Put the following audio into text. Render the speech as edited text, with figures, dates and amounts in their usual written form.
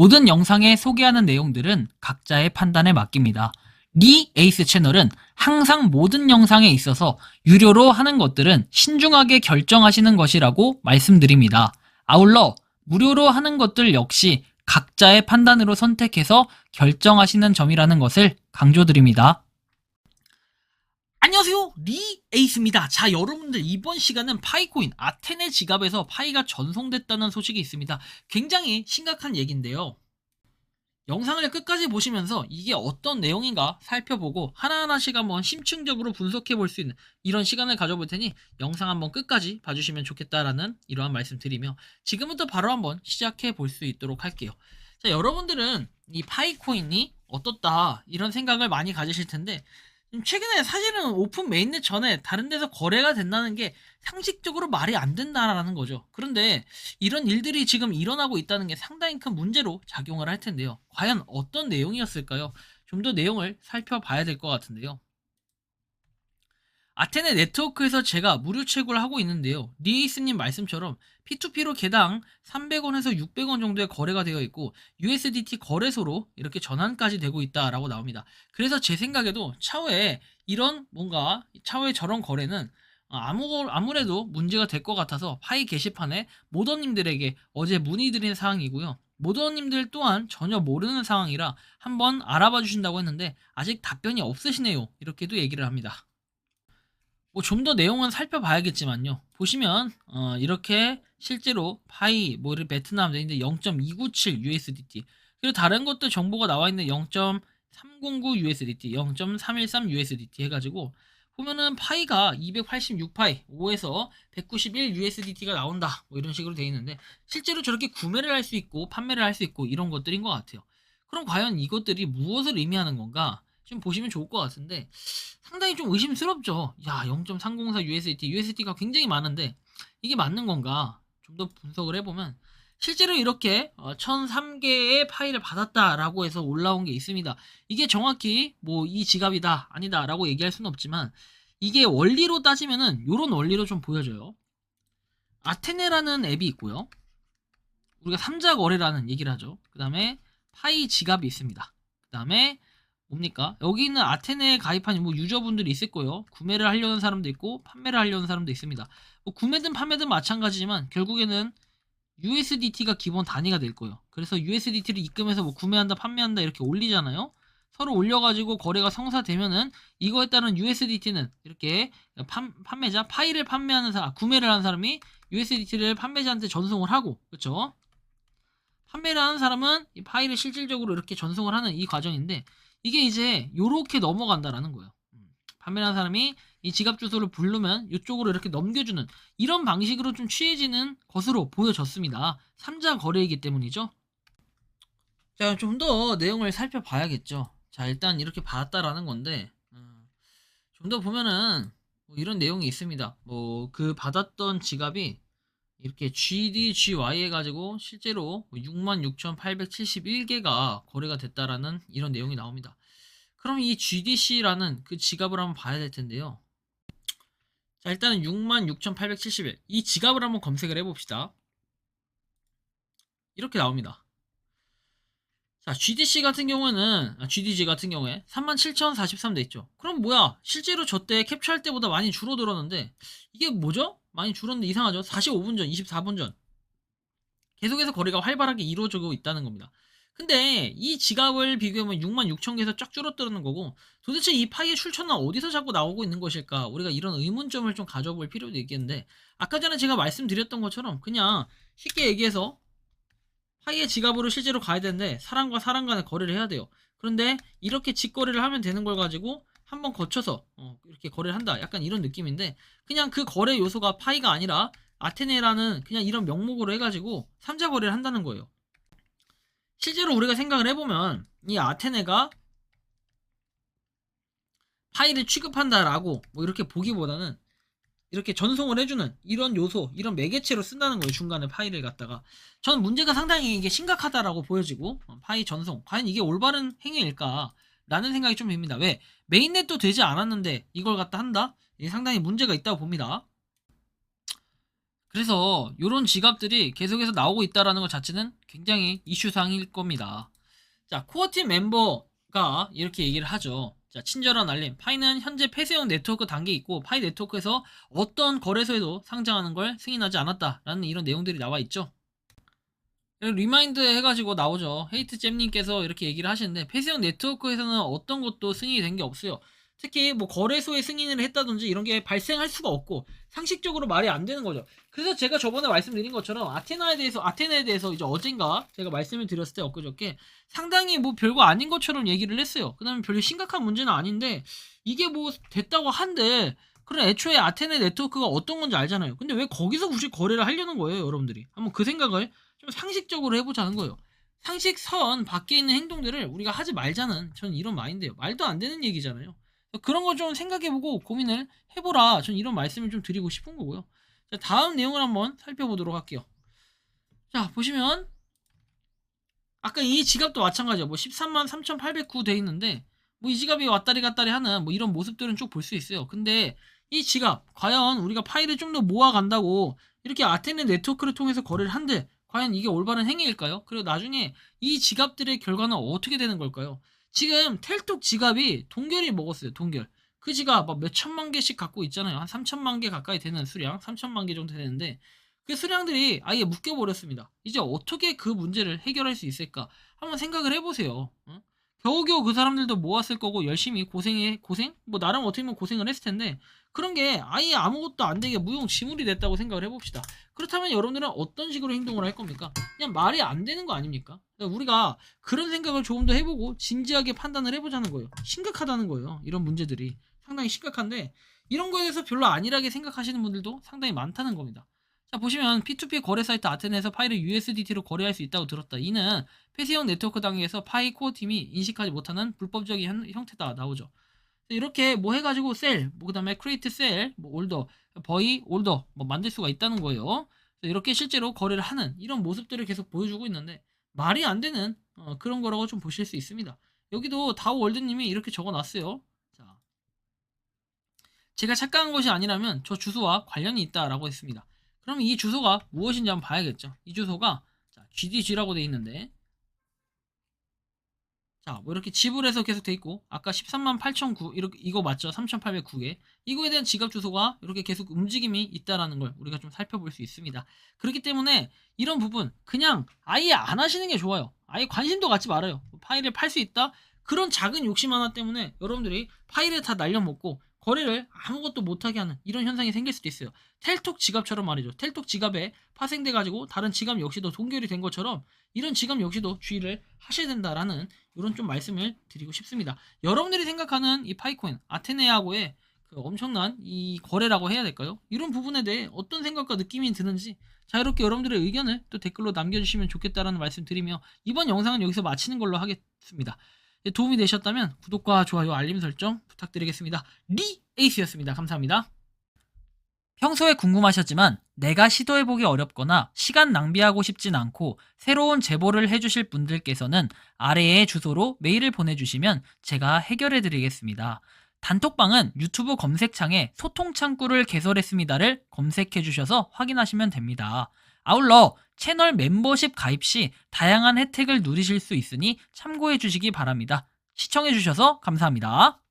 모든 영상에 소개하는 내용들은 각자의 판단에 맡깁니다. 리 에이스 채널은 항상 모든 영상에 있어서 유료로 하는 것들은 신중하게 결정하시는 것이라고 말씀드립니다. 아울러 무료로 하는 것들 역시 각자의 판단으로 선택해서 결정하시는 점이라는 것을 강조드립니다. 안녕하세요, 리 에이스입니다. 자, 여러분들 이번 시간은 파이코인 아테네 지갑에서 파이가 전송됐다는 소식이 있습니다. 굉장히 심각한 얘기인데요. 영상을 끝까지 보시면서 이게 어떤 내용인가 살펴보고 하나하나씩 한번 심층적으로 분석해 볼 수 있는 이런 시간을 가져볼 테니 영상 한번 끝까지 봐주시면 좋겠다라는 이러한 말씀 드리며 지금부터 바로 한번 시작해 볼 수 있도록 할게요. 자, 여러분들은 이 파이코인이 어떻다 이런 생각을 많이 가지실 텐데 최근에 사실은 오픈 메인넷 전에 다른 데서 거래가 된다는 게 상식적으로 말이 안 된다라는 거죠. 그런데 이런 일들이 지금 일어나고 있다는 게 상당히 큰 문제로 작용을 할 텐데요. 과연 어떤 내용이었을까요? 좀 더 내용을 살펴봐야 될 것 같은데요. 아테네 네트워크에서 제가 무료 채굴을 하고 있는데요. 리에이스님 말씀처럼 P2P로 개당 300원에서 600원 정도의 거래가 되어 있고 USDT 거래소로 이렇게 전환까지 되고 있다라고 나옵니다. 그래서 제 생각에도 차후에 이런 뭔가 차후에 저런 거래는 아무래도 문제가 될 것 같아서 파이 게시판에 모더님들에게 어제 문의드린 사항이고요. 모더님들 또한 전혀 모르는 상황이라 한번 알아봐 주신다고 했는데 아직 답변이 없으시네요. 이렇게도 얘기를 합니다. 뭐 좀 더 내용은 살펴봐야겠지만요. 보시면 이렇게 실제로 파이 뭐를 베트남 내인데 0.297 USDT 그리고 다른 것도 정보가 나와 있는 0.309 USDT, 0.313 USDT 해가지고 보면은 파이가 286파이 5에서 191 USDT가 나온다 뭐 이런 식으로 되어 있는데 실제로 저렇게 구매를 할 수 있고 판매를 할 수 있고 이런 것들인 것 같아요. 그럼 과연 이것들이 무엇을 의미하는 건가? 좀 보시면 좋을 것 같은데 상당히 좀 의심스럽죠. 야, 0.304 USDT가 굉장히 많은데 이게 맞는 건가? 좀 더 분석을 해보면 실제로 이렇게 1003개의 파일을 받았다라고 해서 올라온 게 있습니다. 이게 정확히 뭐 이 지갑이다 아니다 라고 얘기할 수는 없지만 이게 원리로 따지면은 이런 원리로 좀 보여져요. 아테네라는 앱이 있고요. 우리가 삼자 거래라는 얘기를 하죠. 그 다음에 파이 지갑이 있습니다. 그 다음에 뭡니까? 여기 있는 아테네에 가입한 뭐 유저분들이 있을 거예요. 구매를 하려는 사람도 있고 판매를 하려는 사람도 있습니다. 뭐 구매든 판매든 마찬가지지만 결국에는 USDT가 기본 단위가 될 거예요. 그래서 USDT를 입금해서 뭐 구매한다 판매한다 이렇게 올리잖아요. 서로 올려가지고 거래가 성사되면은 이거에 따른 USDT는 이렇게 판매자 파일을 판매하는 사람 구매를 하는 사람이 USDT를 판매자한테 전송을 하고 그렇죠? 판매를 하는 사람은 이 파일을 실질적으로 이렇게 전송을 하는 이 과정인데 이게 이제 요렇게 넘어간다라는 거예요. 판매를 하는 사람이 이 지갑 주소를 부르면 이쪽으로 이렇게 넘겨주는 이런 방식으로 좀 취해지는 것으로 보여졌습니다. 3자 거래이기 때문이죠. 자, 좀 더 내용을 살펴봐야겠죠. 자, 일단 이렇게 받았다라는 건데 좀 더 보면은 뭐 이런 내용이 있습니다. 뭐 그 받았던 지갑이 이렇게 GDGY 해가지고 실제로 66,871개가 거래가 됐다라는 이런 내용이 나옵니다. 그럼 이 GDC라는 그 지갑을 한번 봐야 될 텐데요. 자, 일단은 66,871. 이 지갑을 한번 검색을 해봅시다. 이렇게 나옵니다. 자, GDC 같은 경우에는, GDG 같은 경우에 37,043 돼 있죠. 그럼 뭐야? 실제로 저 때 캡처할 때보다 많이 줄어들었는데, 이게 뭐죠? 많이 줄었는데 이상하죠? 45분 전, 24분 전. 계속해서 거래가 활발하게 이루어지고 있다는 겁니다. 근데 이 지갑을 비교하면 66,000개에서 쫙 줄어드는 거고 도대체 이 파이의 출처는 어디서 자꾸 나오고 있는 것일까? 우리가 이런 의문점을 좀 가져볼 필요도 있겠는데 아까 전에 제가 말씀드렸던 것처럼 그냥 쉽게 얘기해서 파이의 지갑으로 실제로 가야 되는데 사람과 사람 간의 거래를 해야 돼요. 그런데 이렇게 직거래를 하면 되는 걸 가지고 한번 거쳐서 이렇게 거래를 한다. 약간 이런 느낌인데 그냥 그 거래 요소가 파이가 아니라 아테네라는 그냥 이런 명목으로 해가지고 3자 거래를 한다는 거예요. 실제로 우리가 생각을 해보면 이 아테네가 파일을 취급한다라고 뭐 이렇게 보기보다는 이렇게 전송을 해주는 이런 요소, 이런 매개체로 쓴다는 거예요. 중간에 파일을 갖다가. 전 문제가 상당히 이게 심각하다라고 보여지고 파일 전송, 과연 이게 올바른 행위일까? 라는 생각이 좀 듭니다. 왜? 메인넷도 되지 않았는데 이걸 갖다 한다? 이게 상당히 문제가 있다고 봅니다. 그래서 요런 지갑들이 계속해서 나오고 있다라는 것 자체는 굉장히 이슈상일 겁니다. 자, 코어팀 멤버가 이렇게 얘기를 하죠. 자, 친절한 알림. 파이는 현재 폐쇄형 네트워크 단계에 있고 파이 네트워크에서 어떤 거래소에도 상장하는 걸 승인하지 않았다라는 이런 내용들이 나와 있죠. 리마인드 해가지고 나오죠. 헤이트잼님께서 이렇게 얘기를 하시는데 폐쇄형 네트워크에서는 어떤 것도 승인이 된 게 없어요. 특히 뭐 거래소에 승인을 했다든지 이런 게 발생할 수가 없고 상식적으로 말이 안 되는 거죠. 그래서 제가 저번에 말씀드린 것처럼 아테네에 대해서 이제 어젠가 제가 말씀을 드렸을 때 엊그저께 상당히 뭐 별거 아닌 것처럼 얘기를 했어요. 그다음에 별로 심각한 문제는 아닌데 이게 뭐 됐다고 한데 그럼 애초에 아테네 네트워크가 어떤 건지 알잖아요. 근데 왜 거기서 굳이 거래를 하려는 거예요, 여러분들이? 한번 그 생각을 좀 상식적으로 해보자는 거예요. 상식선 밖에 있는 행동들을 우리가 하지 말자는 저는 이런 마인드예요. 말도 안 되는 얘기잖아요. 그런 거 좀 생각해보고 고민을 해보라. 전 이런 말씀을 좀 드리고 싶은 거고요. 자, 다음 내용을 한번 살펴보도록 할게요. 자, 보시면 아까 이 지갑도 마찬가지야. 뭐 13만 3,809 돼 있는데 뭐 이 지갑이 왔다리 갔다리 하는 뭐 이런 모습들은 쭉 볼 수 있어요. 근데 이 지갑 과연 우리가 파일을 좀 더 모아간다고 이렇게 아테네 네트워크를 통해서 거래를 한데 과연 이게 올바른 행위일까요? 그리고 나중에 이 지갑들의 결과는 어떻게 되는 걸까요? 지금 텔톡 지갑이 동결이 먹었어요. 동결. 그 지갑 막 몇 천만 개씩 갖고 있잖아요. 한 3천만 개 가까이 되는 수량, 3천만 개 정도 되는데 그 수량들이 아예 묶여버렸습니다. 이제 어떻게 그 문제를 해결할 수 있을까? 한번 생각을 해보세요. 어? 겨우겨우 그 사람들도 모았을 거고 열심히 고생? 뭐 나름 어떻게 보면 고생을 했을 텐데 그런 게 아예 아무것도 안 되게 무용지물이 됐다고 생각을 해봅시다. 그렇다면 여러분들은 어떤 식으로 행동을 할 겁니까? 그냥 말이 안 되는 거 아닙니까? 그러니까 우리가 그런 생각을 조금 더 해보고 진지하게 판단을 해보자는 거예요. 심각하다는 거예요. 이런 문제들이 상당히 심각한데 이런 거에 대해서 별로 안일하게 생각하시는 분들도 상당히 많다는 겁니다. 자, 보시면 P2P 거래 사이트 아테네에서 파일을 USDT로 거래할 수 있다고 들었다. 이는 폐쇄형 네트워크 단계에서 파이 코어 팀이 인식하지 못하는 불법적인 형태다 나오죠. 이렇게 뭐 해가지고 셀, 뭐 그다음에 크리에이트 셀, 뭐 올더, 버이, 올더 뭐 만들 수가 있다는 거예요. 이렇게 실제로 거래를 하는 이런 모습들을 계속 보여주고 있는데 말이 안 되는 그런 거라고 좀 보실 수 있습니다. 여기도 다우월드님이 이렇게 적어놨어요. 자, 제가 착각한 것이 아니라면 저 주소와 관련이 있다라고 했습니다. 그럼 이 주소가 무엇인지 한번 봐야겠죠. 이 주소가 자, GDG라고 돼 있는데 자, 뭐 이렇게 지불해서 계속 돼 있고 아까 13만 8,009 이렇게 이거 맞죠? 3,809개. 이거에 대한 지갑 주소가 이렇게 계속 움직임이 있다라는 걸 우리가 좀 살펴볼 수 있습니다. 그렇기 때문에 이런 부분 그냥 아예 안 하시는 게 좋아요. 아예 관심도 갖지 말아요. 파일을 팔 수 있다? 그런 작은 욕심 하나 때문에 여러분들이 파일을 다 날려먹고 거래를 아무것도 못하게 하는 이런 현상이 생길 수도 있어요. 텔톡 지갑처럼 말이죠. 텔톡 지갑에 파생돼 가지고 다른 지갑 역시도 동결이 된 것처럼 이런 지갑 역시도 주의를 하셔야 된다라는 이런 좀 말씀을 드리고 싶습니다. 여러분들이 생각하는 이 파이코인 아테네하고의 그 엄청난 이 거래라고 해야 될까요? 이런 부분에 대해 어떤 생각과 느낌이 드는지 자유롭게 여러분들의 의견을 또 댓글로 남겨주시면 좋겠다라는 말씀 드리며 이번 영상은 여기서 마치는 걸로 하겠습니다. 도움이 되셨다면 구독과 좋아요, 알림 설정 부탁드리겠습니다. 리에이스였습니다. 감사합니다. 평소에 궁금하셨지만 내가 시도해보기 어렵거나 시간 낭비하고 싶진 않고 새로운 제보를 해주실 분들께서는 아래의 주소로 메일을 보내주시면 제가 해결해드리겠습니다. 단톡방은 유튜브 검색창에 소통창구를 개설했습니다를 검색해주셔서 확인하시면 됩니다. 아울러 채널 멤버십 가입 시 다양한 혜택을 누리실 수 있으니 참고해주시기 바랍니다. 시청해주셔서 감사합니다.